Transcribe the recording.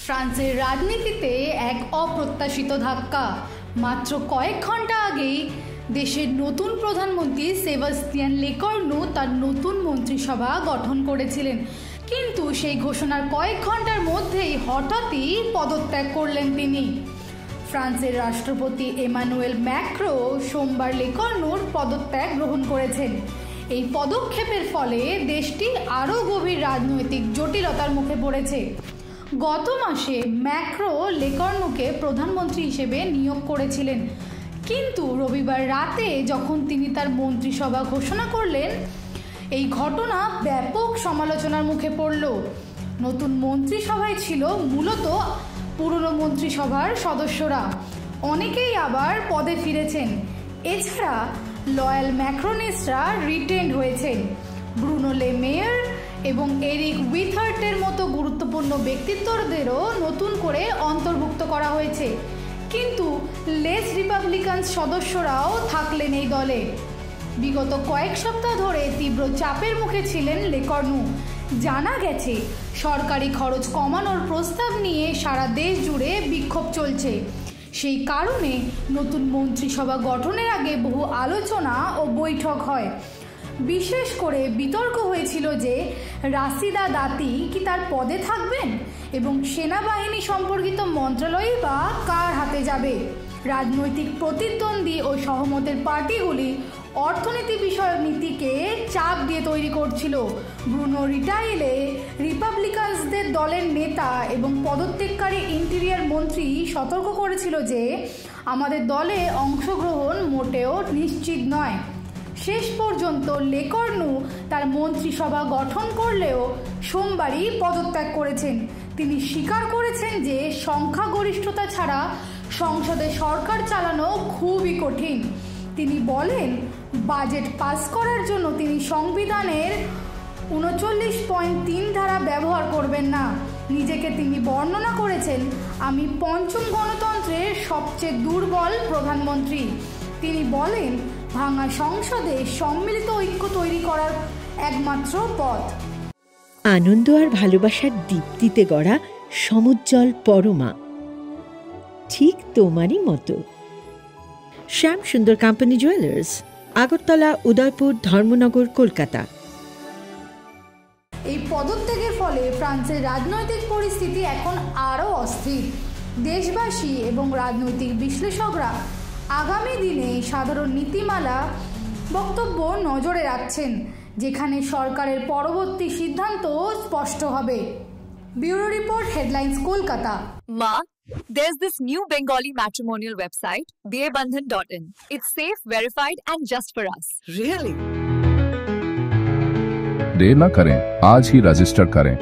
ফ্রান্সের রাজনীতিতে এক অপ্রত্যাশিত ধাক্কা। মাত্র কয়েক ঘন্টা আগেই দেশের নতুন প্রধানমন্ত্রী সেবাস্তিয়ান লেকর্নু তার নতুন মন্ত্রিসভা গঠন করেছিলেন, কিন্তু সেই ঘোষণার কয়েক ঘন্টার মধ্যেই হঠাৎই পদত্যাগ করলেন তিনি। ফ্রান্সের রাষ্ট্রপতি এমানুয়েল ম্যাক্রো সোমবার লেকর্নুর পদত্যাগ গ্রহণ করেছেন। এই পদক্ষেপের ফলে দেশটি আরও গভীর রাজনৈতিক জটিলতার মুখে পড়েছে। গত মাসে ম্যাক্রো লেকর্নুকে প্রধানমন্ত্রী হিসেবে নিয়োগ করেছিলেন, কিন্তু রবিবার রাতে যখন তিনি তার মন্ত্রিসভা ঘোষণা করলেন, এই ঘটনা ব্যাপক সমালোচনার মুখে পড়ল। নতুন মন্ত্রিসভায় ছিল মূলত পুরনো মন্ত্রিসভার সদস্যরা, অনেকেই আবার পদে ফিরেছেন। এছাড়া লয়াল ম্যাক্রোনিস্টরা রিটেন্ড হয়েছেন। ব্রুনো লে মেয়ার এবং এরিক উইথার্টের মতো গুরুত্বপূর্ণ ব্যক্তিত্বদেরও নতুন করে অন্তর্ভুক্ত করা হয়েছে, কিন্তু লেস রিপাবলিকান সদস্যরাও থাকলেন এই দলে। বিগত কয়েক সপ্তাহ ধরে তীব্র চাপের মুখে ছিলেন লেকর্নু। জানা গেছে সরকারি খরচ কমানোর প্রস্তাব নিয়ে সারা দেশ জুড়ে বিক্ষোভ চলছে। সেই কারণে নতুন মন্ত্রিসভা গঠনের আগে বহু আলোচনা ও বৈঠক হয়। বিশেষ করে বিতর্ক হয়েছিল যে রাশিদা দাতি কি তার পদে থাকবেন এবং সেনাবাহিনী সম্পর্কিত মন্ত্রণালয়ই বা কার হাতে যাবে। রাজনৈতিক প্রতিদ্বন্দ্বী ও সহমতের পার্টিগুলি অর্থনীতি বিষয়ক নীতিকে চাপ দিয়ে তৈরি করছিল। ব্রুনো রিটাইলে রিপাবলিকানসদের দলের নেতা এবং পদত্যাগকারী ইন্টেরিয়ার মন্ত্রী সতর্ক করেছিল যে আমাদের দলে অংশগ্রহণ মোটেও নিশ্চিত নয়। শেষ পর্যন্ত লেকর্নু তার মন্ত্রিসভা গঠন করলেও সোমবারই পদত্যাগ করেছেন। তিনি স্বীকার করেছেন যে সংখ্যাগরিষ্ঠতা ছাড়া সংসদে সরকার চালানো খুবই কঠিন। তিনি বলেন, বাজেট পাস করার জন্য তিনি সংবিধানের 39.3 ধারা ব্যবহার করবেন না। নিজেকে তিনি বর্ণনা করেছেন, আমি পঞ্চম গণতন্ত্রের সবচেয়ে দুর্বল প্রধানমন্ত্রী। তিনি বলেন, ভাঙা সংসদে সম্মিলিত ঐক্য তৈরি করার একমাত্র পথ। আনন্দ আর ভালোবাসার দীপ্তিতে গড়া সমুজ্জ্বল পরমা, ঠিক তোমারই মতো। শ্যাম সুন্দর কোম্পানি জুয়েলার্স, আগরতলা, উদয়পুর, ধর্মনগর, কলকাতা। এই পদত্যাগের ফলে ফ্রান্সের রাজনৈতিক পরিস্থিতি এখন আরও অস্থির। দেশবাসী এবং রাজনৈতিক বিশ্লেষকরা আগামী দিনে সাধারণ নীতিমালা বক্তব্য নজরে রাখছেন, যেখানে সরকারের পরবর্তী সিদ্ধান্ত স্পষ্ট হবে। Bureau report, headlines, Kolkata. Ma, there's this new Bengali matrimonial website, BABandhan.in. It's safe, verified, and just for us. Really? देर न करें, आज ही रजिस्टर करें।